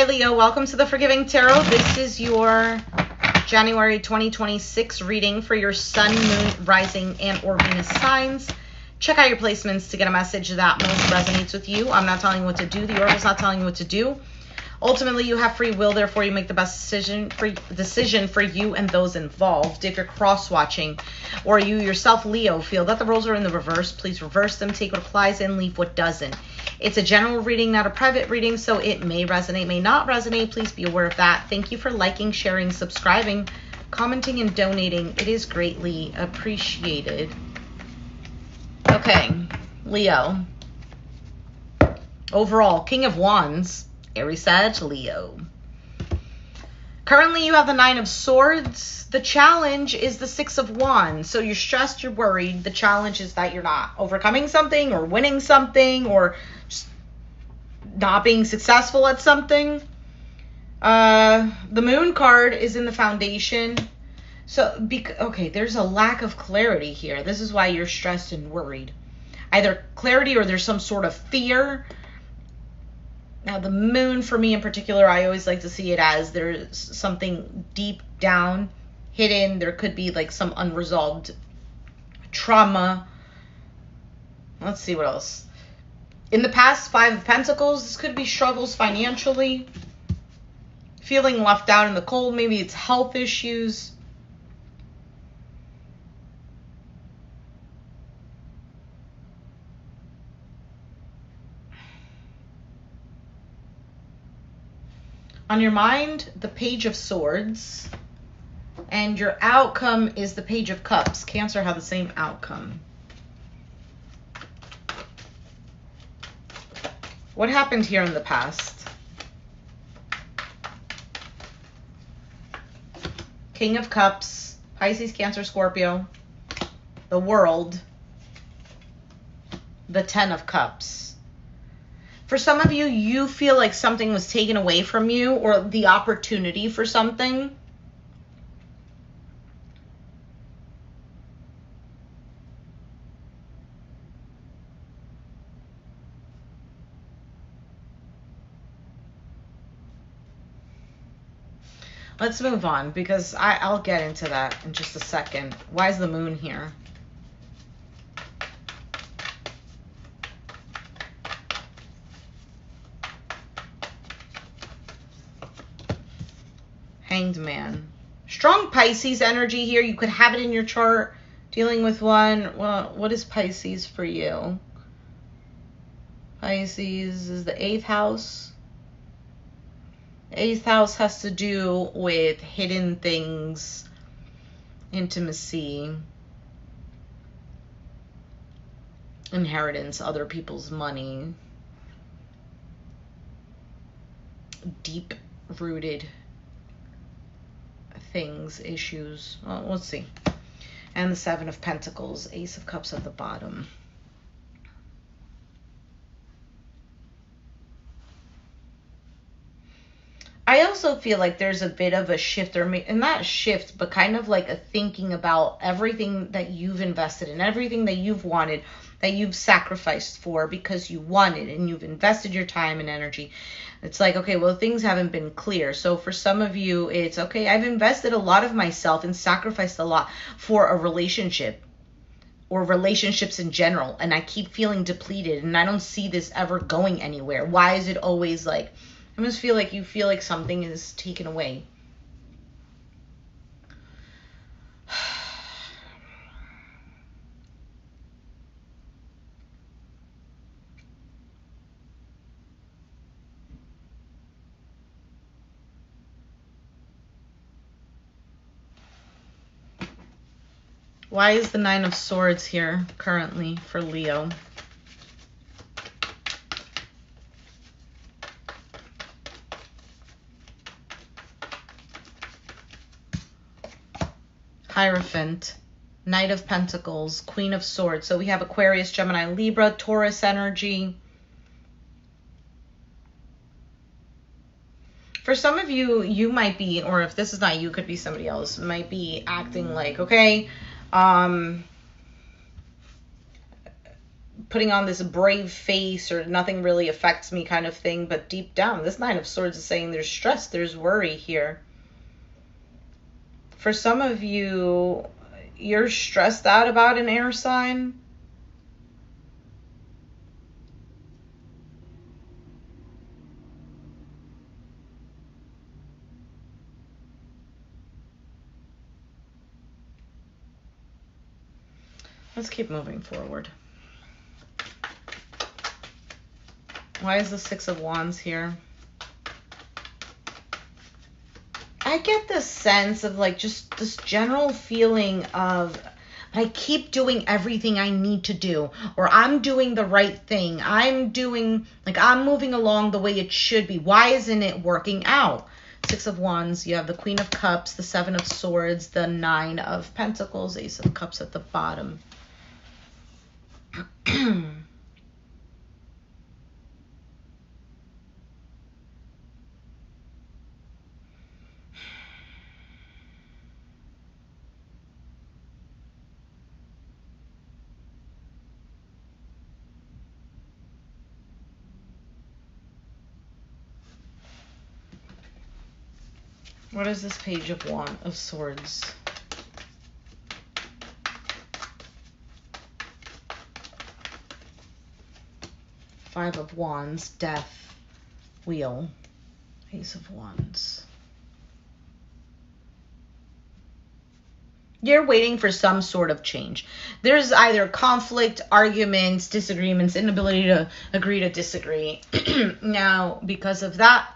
Hi, Leo. Welcome to the Forgiving Tarot. This is your January 2026 reading for your Sun, Moon, Rising, and or Venus signs. Check out your placements to get a message that most resonates with you. I'm not telling you what to do. The Oracle's not telling you what to do. Ultimately, you have free will, therefore you make the best decision for you and those involved. If you're cross-watching or you yourself, Leo, feel that the roles are in the reverse, please reverse them, take what applies and leave what doesn't. It's a general reading, not a private reading, so it may resonate, may not resonate. Please be aware of that. Thank you for liking, sharing, subscribing, commenting, and donating. It is greatly appreciated. Okay, Leo. Overall, King of Wands. Aries, Sag, Leo. Currently, you have the Nine of Swords. The challenge is the Six of Wands. So you're stressed, you're worried. The challenge is that you're not overcoming something or winning something or just not being successful at something. The Moon card is in the Foundation. So, okay, there's a lack of clarity here. This is why you're stressed and worried. Either clarity or there's some sort of fear. Now, the Moon, for me in particular, I always like to see it as there's something deep down, hidden. There could be like some unresolved trauma. Let's see what else. In the past, Five of Pentacles, this could be struggles financially. Feeling left out in the cold. Maybe it's health issues. On your mind, the Page of Swords, and your outcome is the Page of Cups. Cancer have the same outcome. What happened here in the past? King of Cups, Pisces, Cancer, Scorpio, the World, the Ten of Cups. For some of you, you feel like something was taken away from you or the opportunity for something. Let's move on because I'll get into that in just a second. Why is the Moon here? Hanged Man. Strong Pisces energy here. You could have it in your chart. Dealing with one. Well, what is Pisces for you? Pisces is the 8th house. The 8th house has to do with hidden things, intimacy, inheritance, other people's money, deep-rooted things, issues. Well, let's see. And the Seven of Pentacles, Ace of Cups at the bottom. I also feel like there's a bit of a shift, or not shift, but kind of like a thinking about everything that you've invested in, everything that you've wanted, that you've sacrificed for because you wanted and you've invested your time and energy. It's like, okay, well, things haven't been clear. So for some of you, it's, okay, I've invested a lot of myself and sacrificed a lot for a relationship or relationships in general, and I keep feeling depleted and I don't see this ever going anywhere. Why is it always like, I almost feel like you feel like something is taken away. Why is the Nine of Swords here currently for Leo? Hierophant, Knight of Pentacles, Queen of Swords. So we have Aquarius, Gemini, Libra, Taurus energy. For some of you, you might be, or if this is not you, could be somebody else, might be acting like, okay, putting on this brave face or nothing really affects me kind of thing. But deep down, this Nine of Swords is saying there's stress, there's worry here. For some of you, you're stressed out about an air sign. Let's keep moving forward. Why is the Six of Wands here? I get this sense of like just this general feeling of I keep doing everything I need to do, or I'm doing the right thing. I'm moving along the way it should be. Why isn't it working out? Six of Wands, you have the Queen of Cups, the Seven of Swords, the Nine of Pentacles, Ace of Cups at the bottom. What is this Page of Swords? Five of Wands, Death, Wheel, Ace of Wands. You're waiting for some sort of change. There's either conflict, arguments, disagreements, inability to agree to disagree. Now, because of that,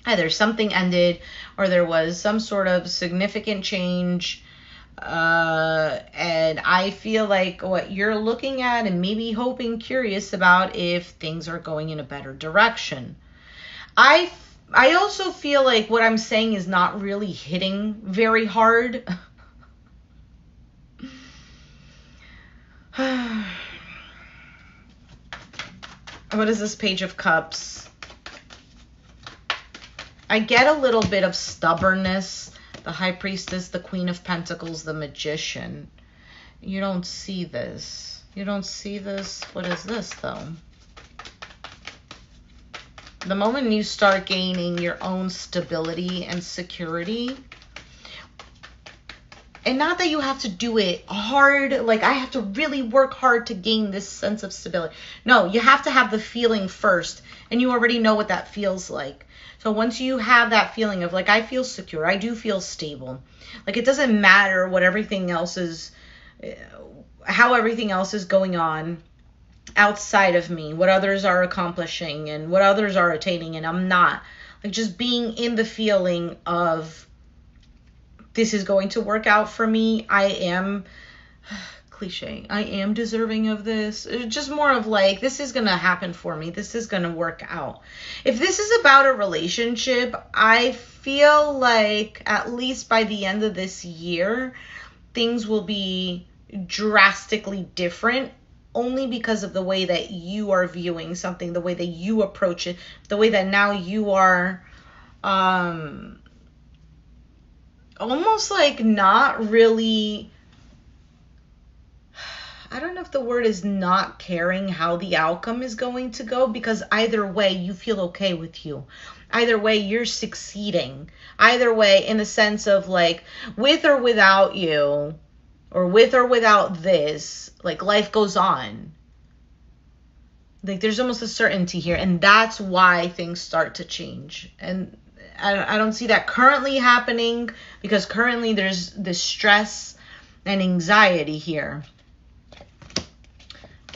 either something ended or there was some sort of significant change. And I feel like what you're looking at and maybe hoping, curious about if things are going in a better direction. I also feel like what I'm saying is not really hitting very hard. What is this Page of Cups? I get a little bit of stubbornness. The High Priestess, the Queen of Pentacles, the Magician. You don't see this. You don't see this. What is this, though? The moment you start gaining your own stability and security, and not that you have to do it hard, like I have to really work hard to gain this sense of stability. No, you have to have the feeling first, and you already know what that feels like. So once you have that feeling of like, I feel secure, I do feel stable. Like it doesn't matter what everything else is, how everything else is going on outside of me, what others are accomplishing and what others are attaining, and I'm not. Like just being in the feeling of this is going to work out for me. I am, cliche, I am deserving of this. It's just more of like, this is going to happen for me. This is going to work out. If this is about a relationship, I feel like at least by the end of this year, things will be drastically different, only because of the way that you are viewing something, the way that you approach it, the way that now you are almost like not really, I don't know if the word is not caring how the outcome is going to go, because either way you feel okay with you. Either way you're succeeding. Either way, in the sense of like, with or without you, or with or without this, like life goes on. Like there's almost a certainty here, and that's why things start to change. And I don't see that currently happening, because currently there's this stress and anxiety here.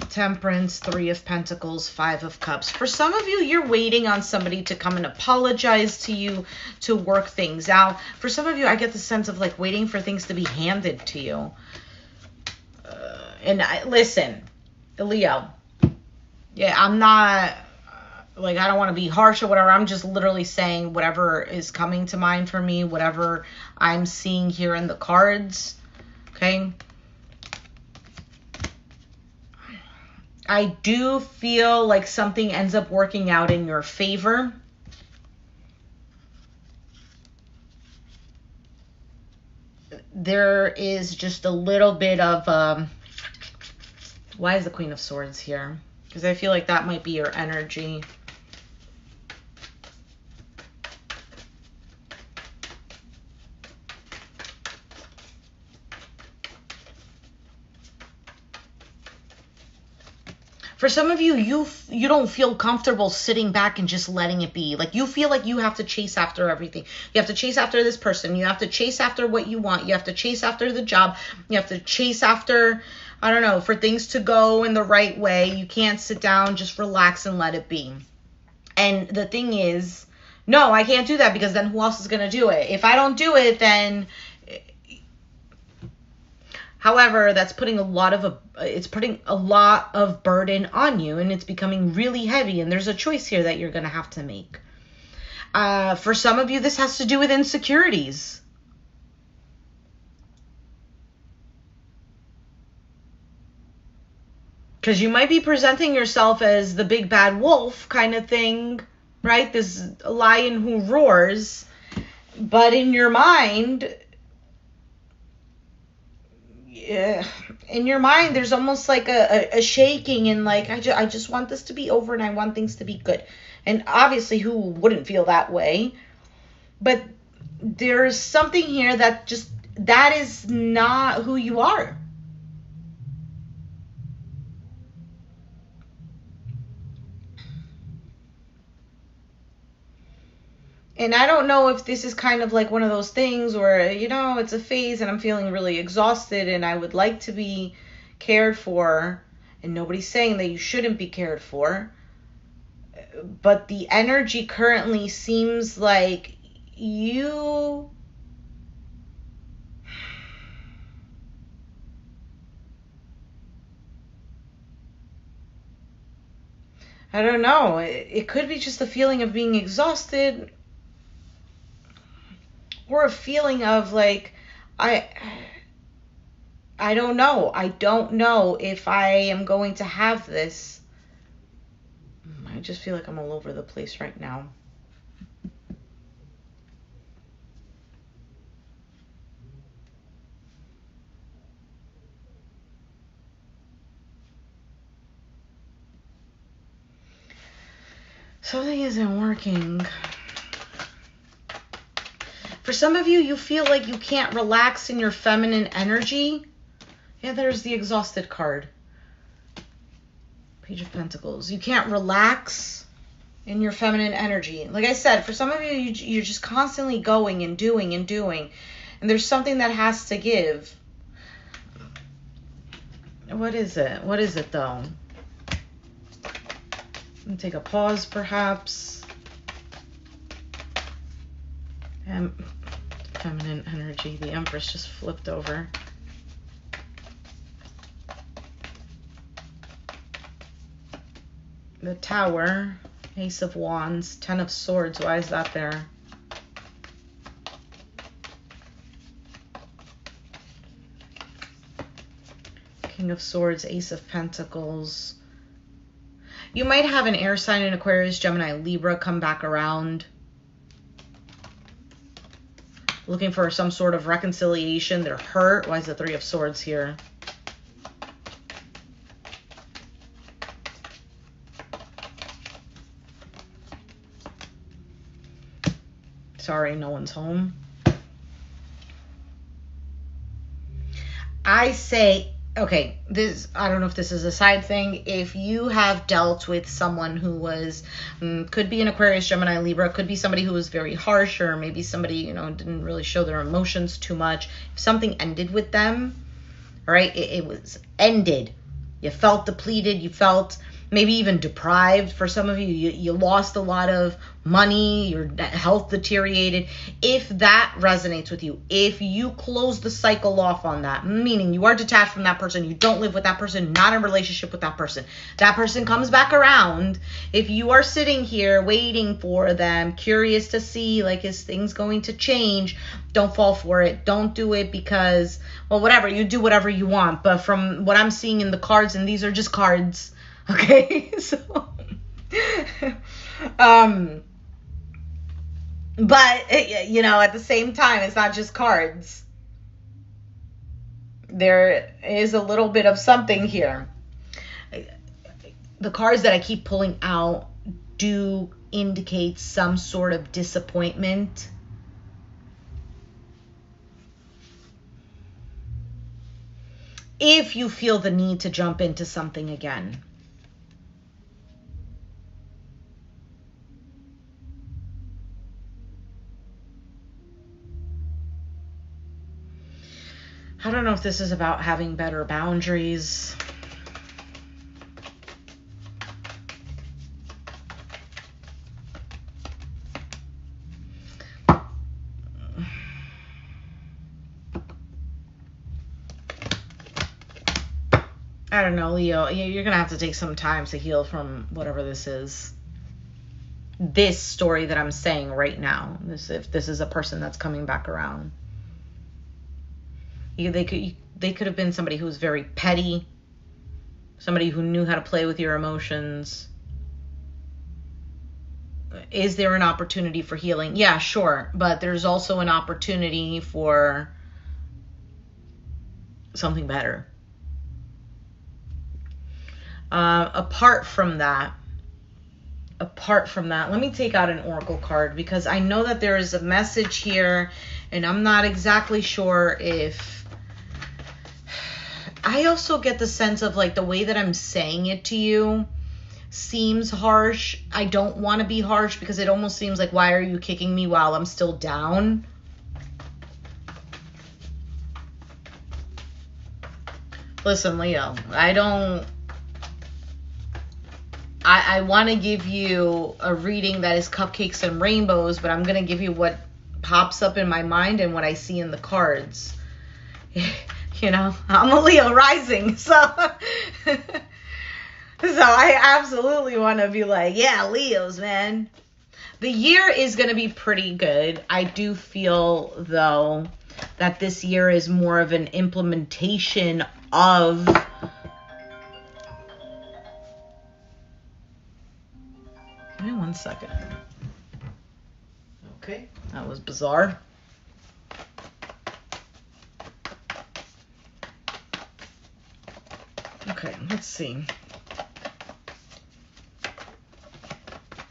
Temperance, Three of Pentacles, Five of Cups. For some of you, you're waiting on somebody to come and apologize to you, to work things out. For some of you, I get the sense of like waiting for things to be handed to you. Listen, Leo, yeah, I'm not, like, I don't want to be harsh or whatever. I'm just literally saying whatever is coming to mind for me, whatever I'm seeing here in the cards, okay? I do feel like something ends up working out in your favor. There is just a little bit of Why is the Queen of Swords here? Because I feel like that might be your energy. For some of you, you don't feel comfortable sitting back and just letting it be. Like, you feel like you have to chase after everything. You have to chase after this person. You have to chase after what you want. You have to chase after the job. You have to chase after, I don't know, for things to go in the right way. You can't sit down, just relax and let it be. And the thing is, no, I can't do that, because then who else is going to do it? If I don't do it, then... However, that's putting putting a lot of burden on you, and it's becoming really heavy, and there's a choice here that you're going to have to make. For some of you, this has to do with insecurities. Because you might be presenting yourself as the big bad wolf kind of thing, right? This lion who roars. But in your mind... in your mind, there's almost like a shaking, and like, I just want this to be over, and I want things to be good. And obviously, who wouldn't feel that way? But there's something here that is not who you are. And I don't know if this is kind of like one of those things where, it's a phase and I'm feeling really exhausted and I would like to be cared for, and nobody's saying that you shouldn't be cared for. But the energy currently seems like you... I don't know. It could be just a feeling of being exhausted, or a feeling of like, I don't know. I don't know if I am going to have this. I just feel like I'm all over the place right now. Something isn't working. For some of you, you feel like you can't relax in your feminine energy. Yeah, there's the exhausted card. Page of Pentacles. You can't relax in your feminine energy. Like I said, for some of you, you're just constantly going and doing and doing. And there's something that has to give. What is it? What is it, though? Let me take a pause, perhaps. Feminine energy. The Empress just flipped over. The Tower. Ace of Wands. Ten of Swords. Why is that there? King of Swords. Ace of Pentacles. You might have an air sign in Aquarius, Gemini, Libra come back around. Looking for some sort of reconciliation. They're hurt. Why is the Three of Swords here? Sorry, no one's home. I say, okay, I don't know if this is a side thing. If you have dealt with someone who was, could be an Aquarius, Gemini, Libra, could be somebody who was very harsh, or maybe somebody, didn't really show their emotions too much. If something ended with them, right, it was ended. You felt depleted. You felt maybe even deprived. For some of you, you lost a lot of money, your health deteriorated. If that resonates with you, if you close the cycle off on that, meaning you are detached from that person, you don't live with that person, not in a relationship with that person comes back around. If you are sitting here waiting for them, curious to see, like, is things going to change, don't fall for it. Don't do it because, well, whatever, you do whatever you want. But from what I'm seeing in the cards, and these are just cards, okay, so but at the same time, it's not just cards. There is a little bit of something here. the cards that I keep pulling out do indicate some sort of disappointment. If you feel the need to jump into something again. I don't know if this is about having better boundaries. I don't know, Leo. You're going to have to take some time to heal from whatever this is. This story that I'm saying right now. If this is a person that's coming back around. They could have been somebody who was very petty. Somebody who knew how to play with your emotions. Is there an opportunity for healing? Yeah, sure. But there's also an opportunity for something better. Apart from that, let me take out an oracle card, because I know that there is a message here, and I'm not exactly sure if... I also get the sense of, like, the way that I'm saying it to you seems harsh. I don't want to be harsh, because it almost seems like, why are you kicking me while I'm still down? Listen, Leo, I want to give you a reading that is cupcakes and rainbows, but I'm going to give you what pops up in my mind and what I see in the cards. You know, I'm a Leo rising, so I absolutely want to be like, yeah, Leos, man. The year is going to be pretty good. I do feel, though, that this year is more of an implementation of... Give me 1 second. Okay, that was bizarre. Okay, let's see.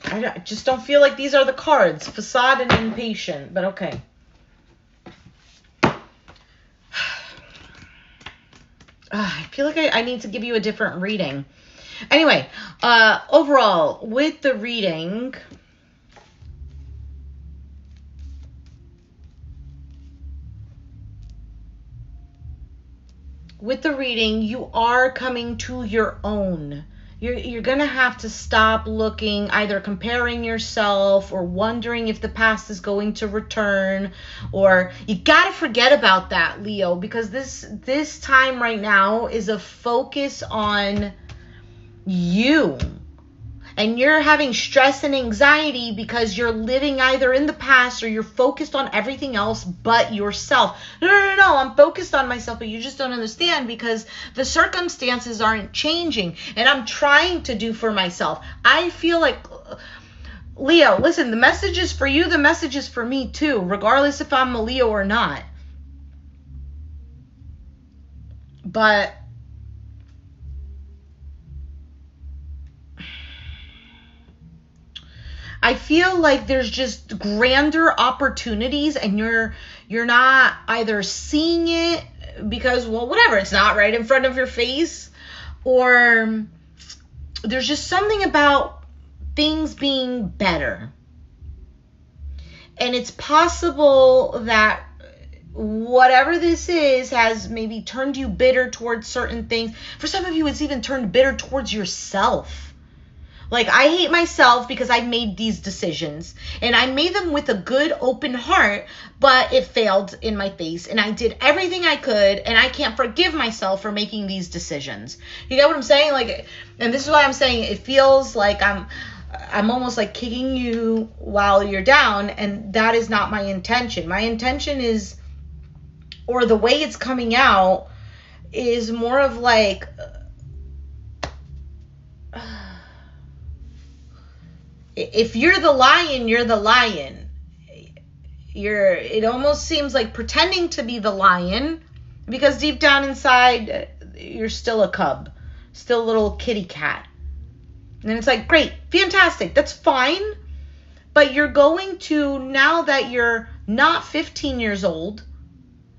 I just don't feel like these are the cards. Facade and impatient, but okay. I feel like I need to give you a different reading. Anyway, overall, with the reading... you are coming to your own. You're going to have to stop looking, either comparing yourself or wondering if the past is going to return, or you got to forget about that, Leo, because this time right now is a focus on you. And you're having stress and anxiety because you're living either in the past or you're focused on everything else but yourself. No, I'm focused on myself, but you just don't understand because the circumstances aren't changing. And I'm trying to do for myself. I feel like, Leo, listen, the message is for you, the message is for me too, regardless if I'm a Leo or not. But I feel like there's just grander opportunities and you're not either seeing it because, well, whatever, it's not right in front of your face, or there's just something about things being better. And it's possible that whatever this is has maybe turned you bitter towards certain things. For some of you, it's even turned bitter towards yourself. Like, I hate myself because I made these decisions. And I made them with a good, open heart, but it failed in my face. And I did everything I could, and I can't forgive myself for making these decisions. You get what I'm saying? Like, and this is why I'm saying it feels like I'm almost like kicking you while you're down, and that is not my intention. My intention is, or the way it's coming out, is more of like... if you're the lion, you're the lion. It almost seems like pretending to be the lion, because deep down inside, you're still a cub. still a little kitty cat. And it's like, great, fantastic, that's fine. But you're going to, now that you're not 15 years old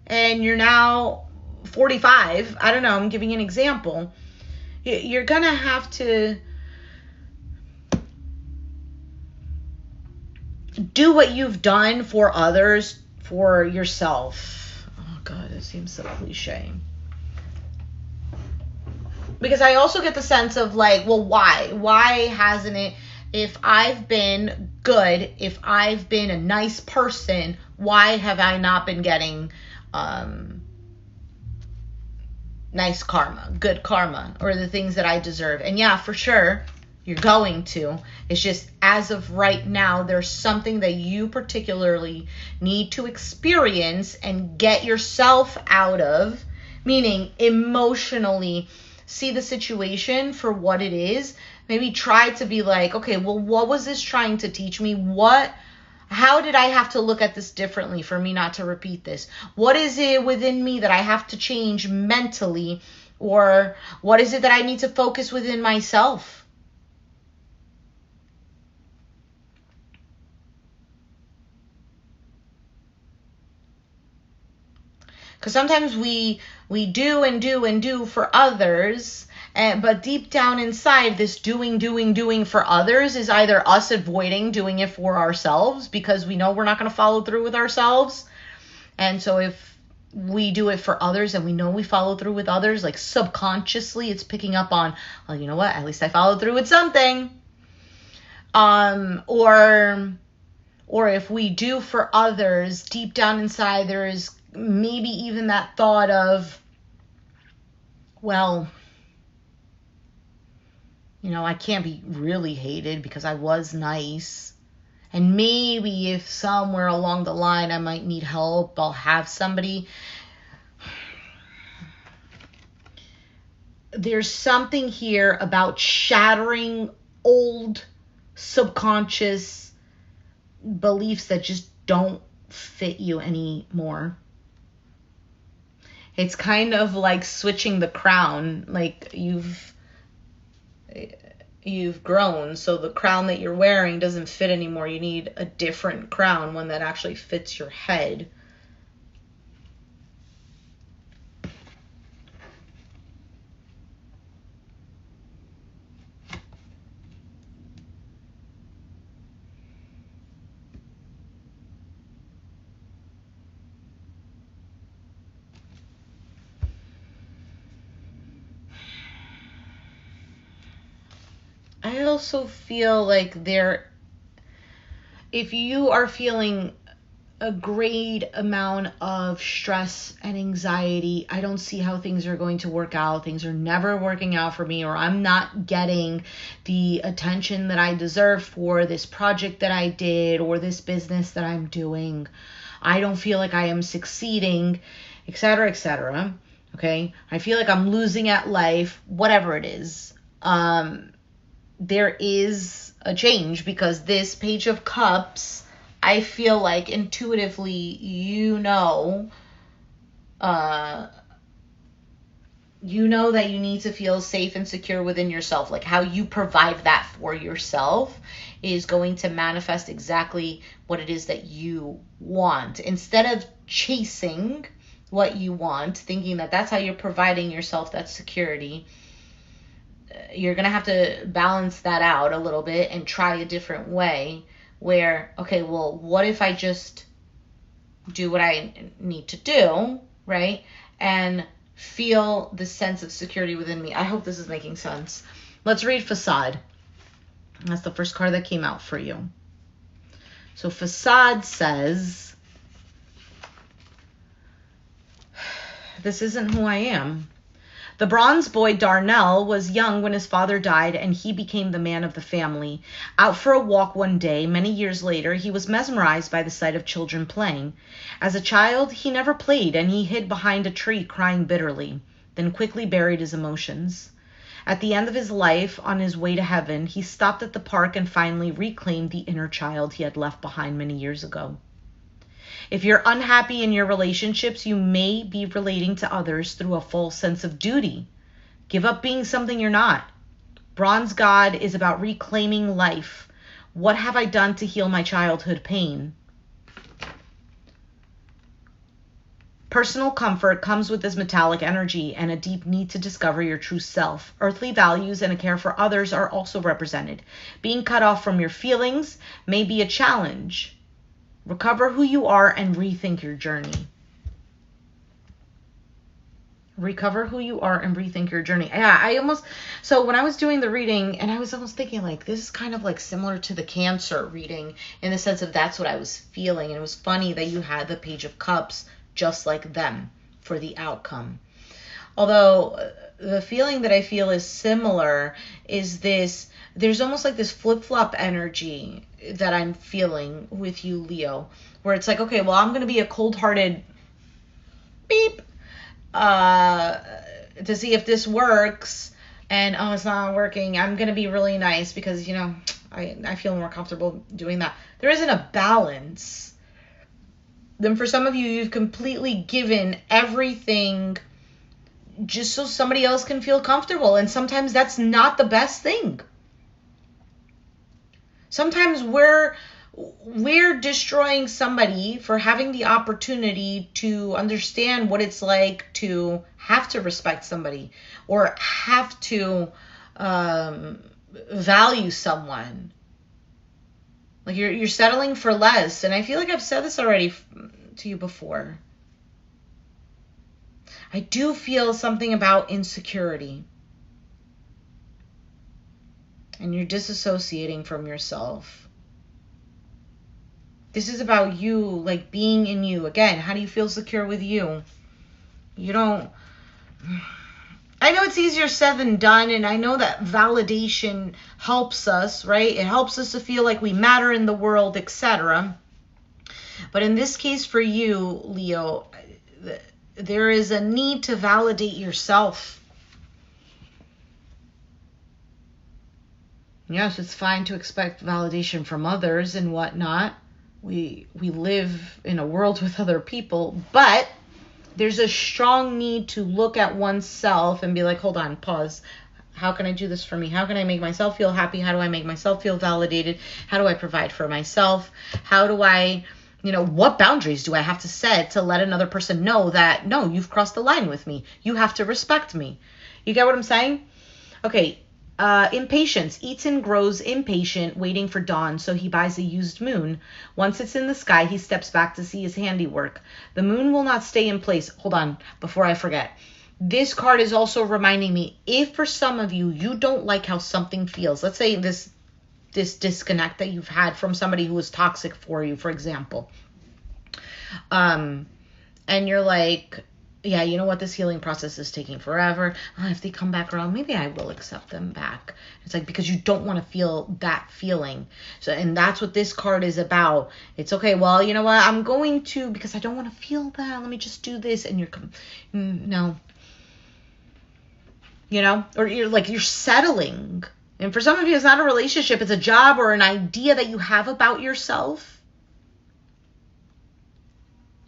and you're now 45, I don't know, I'm giving you an example. You're going to have to do what you've done for others, for yourself. Oh God, it seems so cliche. Because I also get the sense of like, well, why? Why hasn't it, if I've been good, if I've been a nice person, why have I not been getting nice karma, good karma, or the things that I deserve? And yeah, for sure, you're going to. It's just as of right now, there's something that you particularly need to experience and get yourself out of, meaning emotionally see the situation for what it is. Maybe try to be like, okay, well, what was this trying to teach me? How did I have to look at this differently for me not to repeat this? What is it within me that I have to change mentally? Or what is it that I need to focus within myself? Because sometimes we do and do and do for others, but deep down inside, this doing for others is either us avoiding doing it for ourselves because we know we're not going to follow through with ourselves. And so if we do it for others and we know we follow through with others, like subconsciously it's picking up on, well, you know what, at least I followed through with something. Or if we do for others, deep down inside there is maybe even that thought of, well, you know, I can't be really hated because I was nice. And maybe if somewhere along the line I might need help, I'll have somebody. There's something here about shattering old subconscious beliefs that just don't fit you anymore. It's kind of like switching the crown. Like you've grown, so the crown that you're wearing doesn't fit anymore. You need a different crown, one that actually fits your head. I also feel like if you are feeling a great amount of stress and anxiety, I don't see how things are going to work out. Things are never working out for me, or I'm not getting the attention that I deserve for this project that I did or this business that I'm doing. I don't feel like I am succeeding, etc., etc. Okay? I feel like I'm losing at life, whatever it is. There is a change because this Page of Cups, I feel like intuitively, you know that you need to feel safe and secure within yourself. Like how you provide that for yourself is going to manifest exactly what it is that you want. Instead of chasing what you want, thinking that that's how you're providing yourself that security, you're going to have to balance that out a little bit and try a different way where, okay, well, what if I just do what I need to do, right? And feel the sense of security within me. I hope this is making sense. Let's read Facade. That's the first card that came out for you. So Facade says, this isn't who I am. The bronze boy Darnell was young when his father died, and he became the man of the family. Out for a walk one day, many years later, he was mesmerized by the sight of children playing. As a child, he never played, and he hid behind a tree crying bitterly, then quickly buried his emotions. At the end of his life, on his way to heaven, he stopped at the park and finally reclaimed the inner child he had left behind many years ago. If you're unhappy in your relationships, you may be relating to others through a false sense of duty. Give up being something you're not. Bronze God is about reclaiming life. What have I done to heal my childhood pain? Personal comfort comes with this metallic energy and a deep need to discover your true self. Earthly values and a care for others are also represented. Being cut off from your feelings may be a challenge. Recover who you are and rethink your journey. Recover who you are and rethink your journey. Yeah, so when I was doing the reading, and I was almost thinking like, this is kind of like similar to the Cancer reading in the sense of that's what I was feeling. And it was funny that you had the Page of Cups just like them for the outcome. Although the feeling that I feel is similar is this, there's almost like this flip-flop energy that I'm feeling with you, Leo, where it's like, okay, well, I'm going to be a cold-hearted beep to see if this works, and oh, it's not working. I'm going to be really nice because, you know, I feel more comfortable doing that. There isn't a balance. Then for some of you, you've completely given everything just so somebody else can feel comfortable. And sometimes that's not the best thing. Sometimes we're destroying somebody for having the opportunity to understand what it's like to have to respect somebody or have to value someone. Like you're settling for less. And I feel like I've said this already to you before. I do feel something about insecurity. And you're disassociating from yourself. This is about you, like being in you. Again, how do you feel secure with you? You don't... I know it's easier said than done, and I know that validation helps us, right? It helps us to feel like we matter in the world, etc. But in this case for you, Leo, there is a need to validate yourself. Yes, it's fine to expect validation from others and whatnot. We live in a world with other people, but there's a strong need to look at oneself and be like, hold on, pause. How can I do this for me? How can I make myself feel happy? How do I make myself feel validated? How do I provide for myself? How do I, what boundaries do I have to set to let another person know that, no, you've crossed the line with me. You have to respect me. You get what I'm saying? Okay. Impatience. Eaton grows impatient, waiting for dawn, so he buys a used moon. Once it's in the sky, he steps back to see his handiwork. The moon will not stay in place. Hold on, before I forget. This card is also reminding me, if for some of you, you don't like how something feels, let's say this disconnect that you've had from somebody who was toxic for you, for example, and you're like, yeah, you know what? This healing process is taking forever. If they come back around, maybe I will accept them back. It's like, because you don't want to feel that feeling. So, and that's what this card is about. It's okay. Well, you know what? I'm going to, because I don't want to feel that. Let me just do this. And no, or you're settling. And for some of you, it's not a relationship. It's a job or an idea that you have about yourself.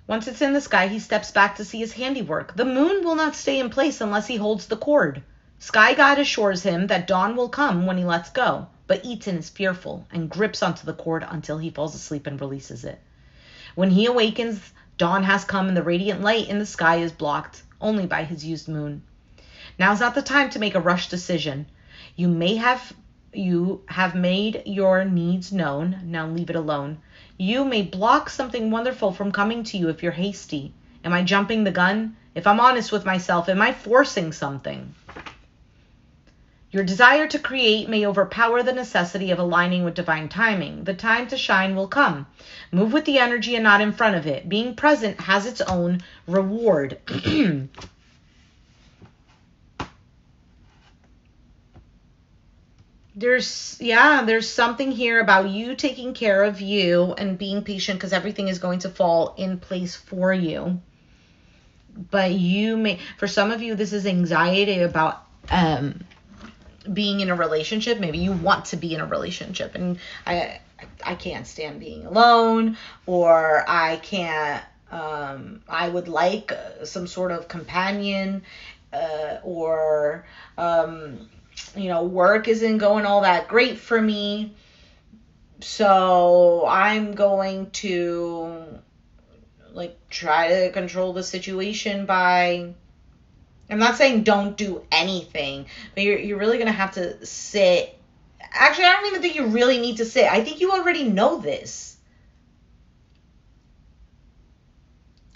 Once it's in the sky, he steps back to see his handiwork. The moon will not stay in place unless he holds the cord. Sky God assures him that dawn will come when he lets go, but Eaton is fearful and grips onto the cord until he falls asleep and releases it. When he awakens, dawn has come and the radiant light in the sky is blocked only by his used moon. Now's not the time to make a rushed decision. You have made your needs known. Now leave it alone. You may block something wonderful from coming to you if you're hasty. Am I jumping the gun? If I'm honest with myself, am I forcing something? Your desire to create may overpower the necessity of aligning with divine timing. The time to shine will come. Move with the energy and not in front of it. Being present has its own reward. There's something here about you taking care of you and being patient because everything is going to fall in place for you. But for some of you, this is anxiety about being in a relationship. Maybe you want to be in a relationship and I can't stand being alone, or I can't, I would like some sort of companion. or work isn't going all that great for me. So I'm going to try to control the situation by, I'm not saying don't do anything, but you're really going to have to sit. Actually, I don't even think you really need to sit. I think you already know this.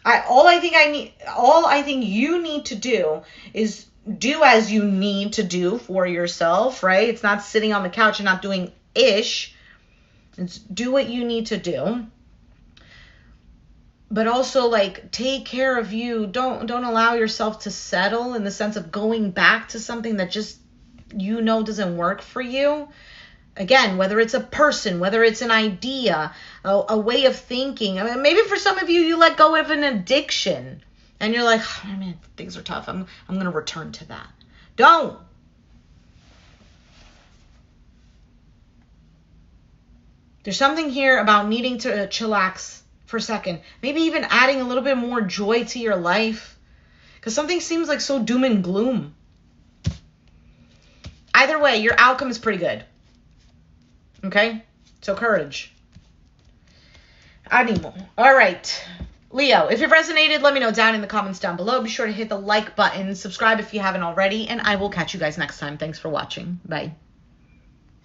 All I think you need to do is do as you need to do for yourself, right? It's not sitting on the couch and not doing ish. It's do what you need to do. But also take care of you. Don't allow yourself to settle in the sense of going back to something that just doesn't work for you. Again, whether it's a person, whether it's an idea, a way of thinking. I mean, maybe for some of you, you let go of an addiction and you're like, oh, man, things are tough. I'm going to return to that. Don't. There's something here about needing to chillax for a second. Maybe even adding a little bit more joy to your life. Because something seems like so doom and gloom. Either way, your outcome is pretty good. Okay? So courage. Animo. All right. Leo, if it resonated, let me know down in the comments down below. Be sure to hit the like button. Subscribe if you haven't already. And I will catch you guys next time. Thanks for watching. Bye.